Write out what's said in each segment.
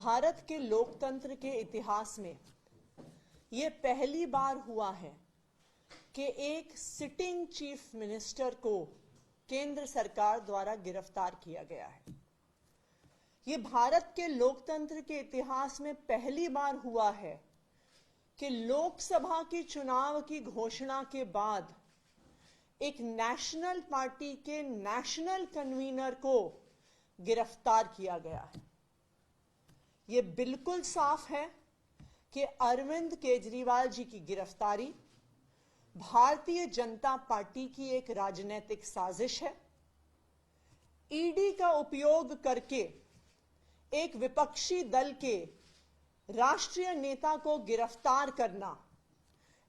भारत के लोकतंत्र के इतिहास में यह पहली बार हुआ है कि एक सिटिंग चीफ मिनिस्टर को केंद्र सरकार द्वारा गिरफ्तार किया गया है। यह भारत के लोकतंत्र के इतिहास में पहली बार हुआ है कि लोकसभा की चुनाव की घोषणा के बाद एक नेशनल पार्टी के नेशनल कन्वीनर को गिरफ्तार किया गया है। यह बिल्कुल साफ है कि अरविंद केजरीवाल जी की गिरफ्तारी भारतीय जनता पार्टी की एक राजनीतिक साजिश है। ईडी का उपयोग करके एक विपक्षी दल के राष्ट्रीय नेता को गिरफ्तार करना,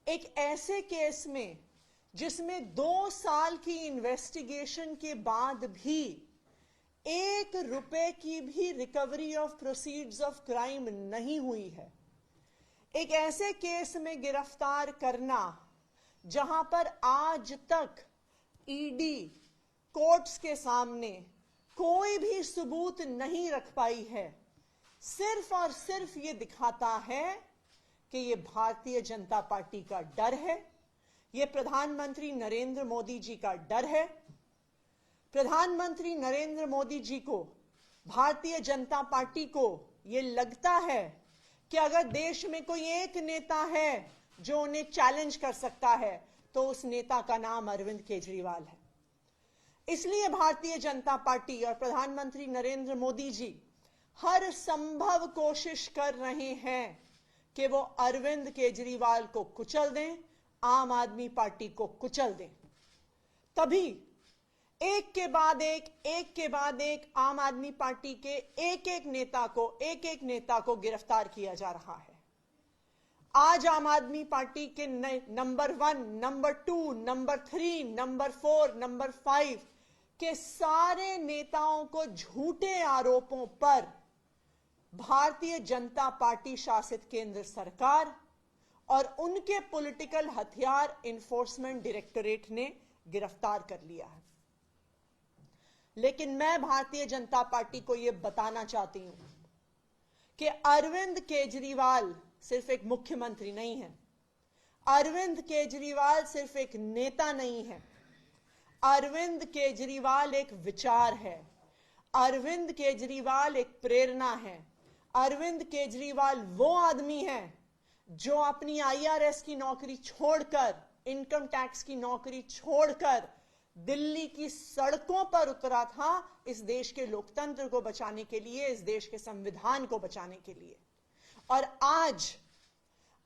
एक ऐसे केस में जिसमें 2 साल की इन्वेस्टिगेशन के बाद भी 1 रुपए की भी recovery of proceeds of crime नहीं हुई है, एक ऐसे केस में गिरफ्तार करना जहां पर आज तक ईडी कोर्ट्स के सामने कोई भी सबूत नहीं रख पाई है, सिर्फ और सिर्फ ये दिखाता है कि ये भारतीय जनता पार्टी का डर है, ये प्रधानमंत्री नरेंद्र मोदी जी का डर है। प्रधानमंत्री नरेंद्र मोदी जी को, भारतीय जनता पार्टी को ये लगता है कि अगर देश में कोई एक नेता है जो उन्हें चैलेंज कर सकता है तो उस नेता का नाम अरविंद केजरीवाल है। इसलिए भारतीय जनता पार्टी और प्रधानमंत्री नरेंद्र मोदी जी हर संभव कोशिश कर रहे हैं कि वो अरविंद केजरीवाल को कुचल दें, आम आदमी पार्टी को कुचल दें। तभी एक के बाद एक आम आदमी पार्टी के एक एक नेता को गिरफ्तार किया जा रहा है। आज आम आदमी पार्टी के number 1, number 2, number 3, number 4, number 5 के सारे नेताओं को झूठे आरोपों पर भारतीय जनता पार्टी शासित केंद्र सरकार और उनके पॉलिटिकल हथियार एनफोर्समेंट डायरेक्टरेट ने गिरफ्तार कर लिया है। लेकिन मैं भारतीय जनता पार्टी को यह बताना चाहती हूं कि अरविंद केजरीवाल सिर्फ एक मुख्यमंत्री नहीं है, अरविंद केजरीवाल सिर्फ एक नेता नहीं है, अरविंद केजरीवाल एक विचार है, अरविंद केजरीवाल एक प्रेरणा है। अरविंद केजरीवाल वो आदमी है जो अपनी आईआरएस की नौकरी छोड़कर, इनकम टैक्स की नौकरी छोड़कर दिल्ली की सड़कों पर उतरा था इस देश के लोकतंत्र को बचाने के लिए, इस देश के संविधान को बचाने के लिए। और आज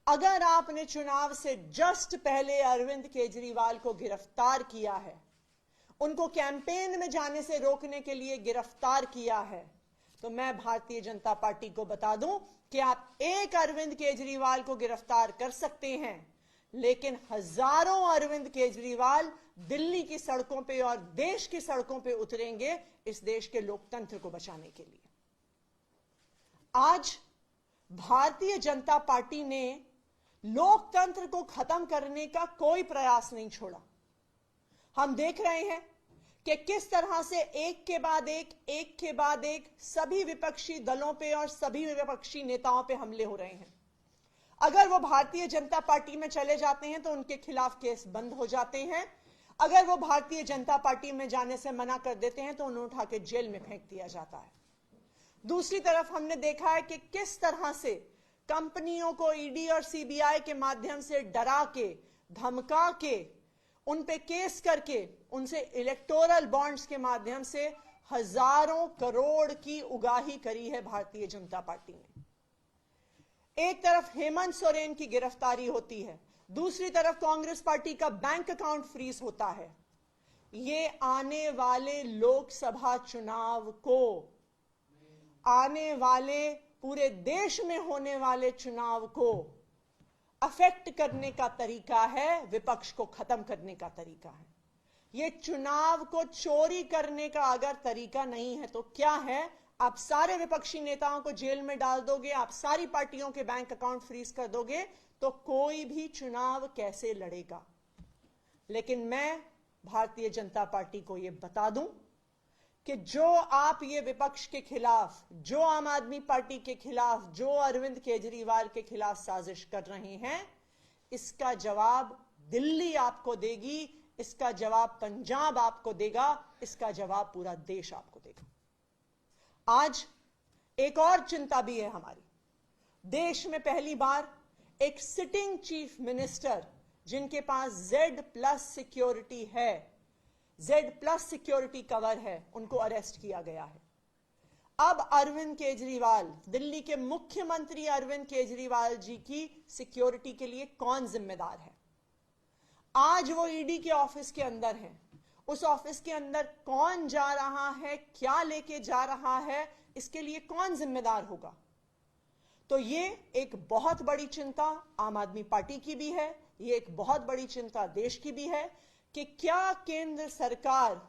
अगर आपने चुनाव से जस्ट पहले अरविंद केजरीवाल को गिरफ्तार किया है, उनको कैंपेन में जाने से रोकने के लिए गिरफ्तार किया है, तो मैं भारतीय जनता पार्टी को बता दूं कि आप एक अरविंद केजरीवाल को गिरफ्तार कर सकते हैं, लेकिन हजारों अरविंद केजरीवाल दिल्ली की सड़कों पे और देश की सड़कों पे उतरेंगे इस देश के लोकतंत्र को बचाने के लिए। आज भारतीय जनता पार्टी ने लोकतंत्र को खत्म करने का कोई प्रयास नहीं छोड़ा। हम देख रहे हैं कि किस तरह से एक के बाद एक सभी विपक्षी दलों पे और सभी विपक्षी नेताओं पे हमले हो रहे हैं। अगर वो भारतीय जनता पार्टी में चले जाते हैं तो उनके खिलाफ केस बंद हो जाते हैं, अगर वो भारतीय जनता पार्टी में जाने से मना कर देते हैं तो उन्हें उठा के जेल में फेंक दिया जाता है। दूसरी तरफ हमने देखा है कि किस तरह से कंपनियों को ईडी और सीबीआई के माध्यम से डरा के, धमका के, उन पे केस करके उनसे इलेक्टोरल बॉन्ड्स के माध्यम से हजारों करोड़ की उगाही करी है भारतीय जनता पार्टी ने। एक तरफ हेमंत सोरेन की गिरफ्तारी होती है, दूसरी तरफ कांग्रेस पार्टी का बैंक अकाउंट फ्रीज होता है। ये आने वाले लोकसभा चुनाव को, आने वाले पूरे देश में होने वाले चुनाव को अफेक्ट करने का तरीका है, विपक्ष को खत्म करने का तरीका है। ये चुनाव को चोरी करने का अगर तरीका नहीं है तो क्या है? आप सारे विपक्षी नेताओं को जेल में डाल दोगे, आप सारी पार्टियों के बैंक अकाउंट फ्रीज कर दोगे, तो कोई भी चुनाव कैसे लड़ेगा? लेकिन मैं भारतीय जनता पार्टी को यह बता दूं कि जो आप ये विपक्ष के खिलाफ, जो आम आदमी पार्टी के खिलाफ, जो अरविंद केजरीवाल के खिलाफ साजिश कर रहे हैं, इसका जवाब दिल्ली आपको देगी, इसका जवाब पंजाब आपको देगा, इसका जवाब पूरा देश आपको देगा। आज एक और चिंता भी है हमारी। देश में पहली बार एक सिटिंग चीफ मिनिस्टर जिनके पास Z+ सिक्योरिटी है, Z+ सिक्योरिटी कवर है, उनको अरेस्ट किया गया है। अब अरविंद केजरीवाल, दिल्ली के मुख्यमंत्री अरविंद केजरीवाल जी की सिक्योरिटी के लिए कौन जिम्मेदार है? आज वो ईडी के ऑफिस के अंदर हैं। उस ऑफिस के अंदर कौन जा रहा है, क्या लेके जा रहा है, इसके लिए कौन जिम्मेदार होगा? तो ये एक बहुत बड़ी चिंता आम आदमी पार्टी की भी है, ये एक बहुत बड़ी चिंता देश की भी है कि क्या केंद्र सरकार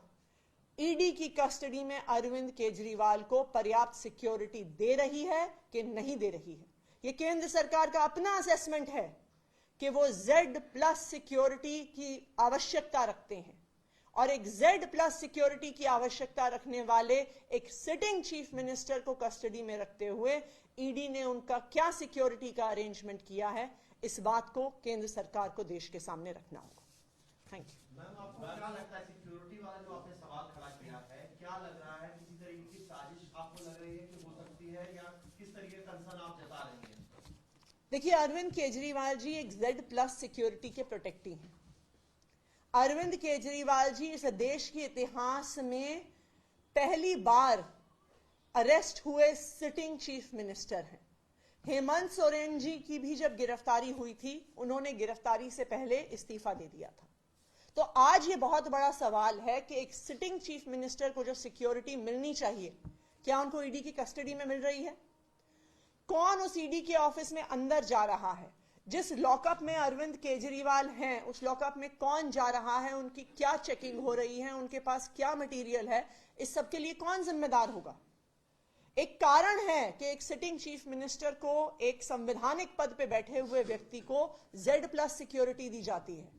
ईडी की कस्टडी में अरविंद केजरीवाल को पर्याप्त सिक्योरिटी दे रही है कि नहीं दे रही है। ये केंद्र सरकार का अपना असेसमेंट है कि वो Z+ सिक्योरिटी की आवश्यकता रखते हैं, और एक Z+ सिक्योरिटी की आवश्यकता रखने वाले एक सिटिंग चीफ मिनिस्टर को कस्टडी में रखते हुए ईडी ने उनका क्या सिक्योरिटी का अरेंजमेंट किया है, इस बात को केंद्र सरकार को देश के सामने रखना होगा। Thank you. मैम, आपको क्या लगता है सिक्योरिटी वाला जो आपने सवाल खड़ा किया है, क्या लग रहा है, किसी तरीके की साजिश आपको लग रही है कि हो सकती है, या किस तरीके का कंसर्न आप जता रही हैं? देखिए, अरविंद केजरीवाल जी एक Z+ सिक्योरिटी के प्रोटेक्टी हैं। अरविंद केजरीवाल जी इस देश के इतिहास में पहली बार अरेस्ट हुए सिटिंग चीफ मिनिस्टर हैं। हेमंत सोरेन जी की भी जब गिरफ्तारी हुई थी, उन्होंने गिरफ्तारी से पहले इस्तीफा दे दिया था। तो आज ये बहुत बड़ा सवाल है कि एक सिटिंग चीफ मिनिस्टर को जो सिक्योरिटी मिलनी चाहिए, क्या उनको ईडी की कस्टडी में मिल रही है? कौन उस ईडी के ऑफिस में अंदर जा रहा है? जिस लॉकअप में अरविंद केजरीवाल हैं, उस लॉकअप में कौन जा रहा है, उनकी क्या चेकिंग हो रही है, उनके पास क्या मटेरियल है, इस सब के लिए कौन जिम्मेदार होगा? एक कारण है कि एक सिटिंग चीफ मिनिस्टर को, एक संवैधानिक पद पे बैठे हुए व्यक्ति को Z+ सिक्योरिटी दी जाती है,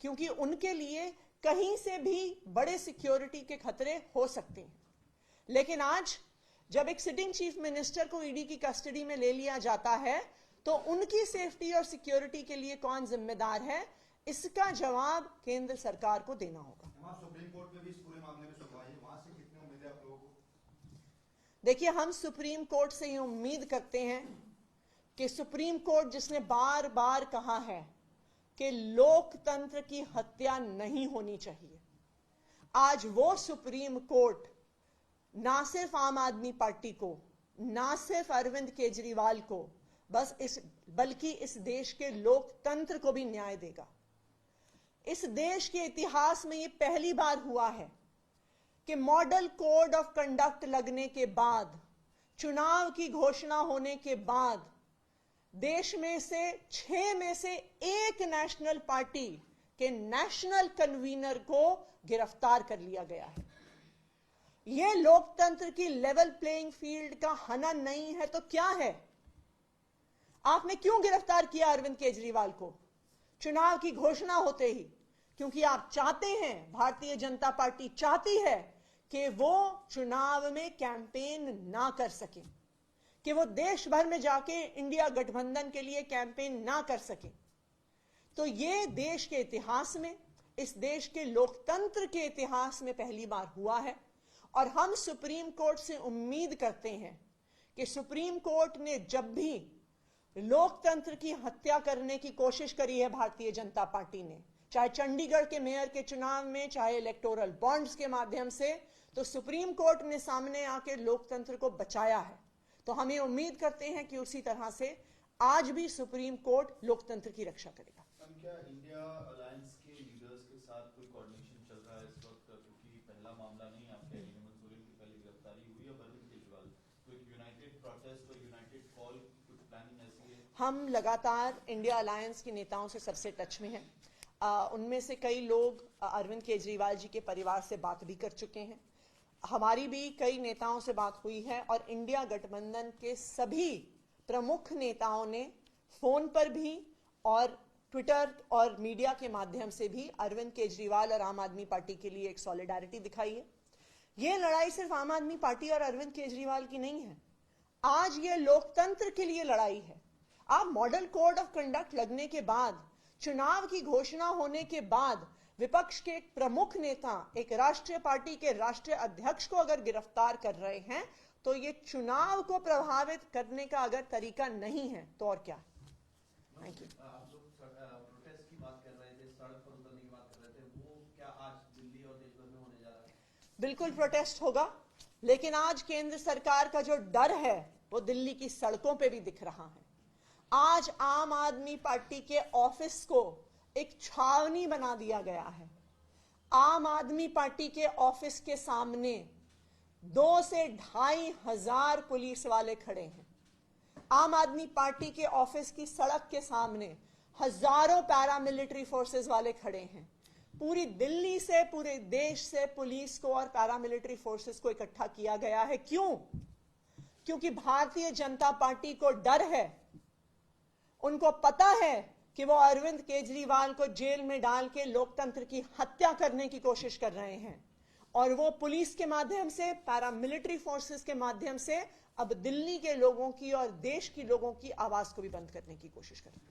क्योंकि उनके लिए कहीं से भी बड़े सिक्योरिटी के खतरे हो सकते हैं। लेकिन आज जब एक सिटिंग चीफ मिनिस्टर को ईडी की कस्टडी में ले लिया जाता है, तो उनकी सेफ्टी और सिक्योरिटी के लिए कौन जिम्मेदार है, इसका जवाब केंद्र सरकार को देना होगा। सुप्रीम कोर्ट में भी इस पूरे मामले में सुनवाई है, वहां से कितनी उम्मीद है आप लोगों को? देखिए, हम सुप्रीम कोर्ट से ये उम्मीद करते हैं कि सुप्रीम कोर्ट जिसने बार बार कहा है कि लोकतंत्र की हत्या नहीं होनी चाहिए, आज वो सुप्रीम कोर्ट ना सिर्फ आम आदमी पार्टी को, ना सिर्फ अरविंद केजरीवाल को, बल्कि इस देश के लोकतंत्र को भी न्याय देगा। इस देश के इतिहास में ये पहली बार हुआ है कि मॉडल कोड ऑफ कंडक्ट लगने के बाद, चुनाव की घोषणा होने के बाद, देश में से 6 में से 1 नेशनल पार्टी के नेशनल कन्वीनर को गिरफ्तार कर लिया गया है। यह लोकतंत्र की लेवल प्लेइंग फील्ड का हनन नहीं है तो क्या है? आपने क्यों गिरफ्तार किया अरविंद केजरीवाल को चुनाव की घोषणा होते ही? क्योंकि आप चाहते हैं, भारतीय जनता पार्टी चाहती है कि वो चुनाव में कैंपेन ना कर सके, कि वो देश भर में जाके इंडिया गठबंधन के लिए कैंपेन ना कर सके। तो ये देश के इतिहास में, इस देश के लोकतंत्र के इतिहास में पहली बार हुआ है, और हम सुप्रीम कोर्ट से उम्मीद करते हैं कि सुप्रीम कोर्ट ने जब भी लोकतंत्र की हत्या करने की कोशिश करी है भारतीय जनता पार्टी ने, चाहे चंडीगढ़ के मेयर के चुनाव में, चाहे इलेक्टोरल बॉन्ड्स के माध्यम से, तो सुप्रीम कोर्ट ने सामने आके लोकतंत्र को बचाया है। तो हम ये उम्मीद करते हैं कि उसी तरह से आज भी सुप्रीम कोर्ट लोकतंत्र की रक्षा करेगा। क्या इंडिया अलायंस के लीडर्स के साथ कोई कोऑर्डिनेशन चल रहा है इस वक्त? क्योंकि पहला मामला नहीं, आपके हेमंत सोरेन की पहली गिरफ्तारी हुई है, अरविंद केजरीवाल, तो एक यूनाइटेड प्रोटेस्ट और यूनाइटेड कॉल, कुछ प्लानिंग ऐसी है? हम लगातार इंडिया अलायंस के नेताओं से सबसे टच में हैं। उनमें से कई लोग अरविंद केजरीवाल जी के परिवार से बात भी कर चुके हैं। हमारी भी कई नेताओं से बात हुई है, और इंडिया गठबंधन के सभी प्रमुख नेताओं ने फोन पर भी और ट्विटर और मीडिया के माध्यम से भी अरविंद केजरीवाल और आम आदमी पार्टी के लिए एक सॉलिडारिटी दिखाई है। ये लड़ाई सिर्फ आम आदमी पार्टी और अरविंद केजरीवाल की नहीं है, आज ये लोकतंत्र के लिए लड़ाई है। आप मॉडल कोड ऑफ कंडक्ट लगने के बाद, चुनाव की घोषणा होने के बाद विपक्ष के एक प्रमुख नेता, एक राष्ट्रीय पार्टी के राष्ट्रीय अध्यक्ष को अगर गिरफ्तार कर रहे हैं तो ये चुनाव को प्रभावित करने का अगर तरीका नहीं है तो और क्या। Thank you. आप लोग प्रोटेस्ट की बात कर रहे थे, सड़क पर उतरने की बात कर रहे थे, वो क्या आज दिल्ली और देश भर में होने जा रहा है? बिल्कुल प्रोटेस्ट होगा, लेकिन आज केंद्र सरकार का जो डर है वो दिल्ली की सड़कों पे भी दिख रहा है। आज आम आदमी पार्टी के ऑफिस को एक छावनी बना दिया गया है। आम आदमी पार्टी के ऑफिस के सामने 2 से 2,500 पुलिस वाले खड़े हैं। आम आदमी पार्टी के ऑफिस की सड़क के सामने हजारों पैरामिलिट्री फोर्सेस वाले खड़े हैं। पूरी दिल्ली से, पूरे देश से पुलिस को और पैरामिलिट्री फोर्सेस को इकट्ठा किया गया है। क्यों? क्योंकि भारतीय जनता पार्टी को डर है, उनको पता है कि वो अरविंद केजरीवाल को जेल में डाल के लोकतंत्र की हत्या करने की कोशिश कर रहे हैं, और वो पुलिस के माध्यम से, पैरामिलिट्री फोर्सेस के माध्यम से अब दिल्ली के लोगों की और देश की लोगों की आवाज को भी बंद करने की कोशिश कर रहे हैं।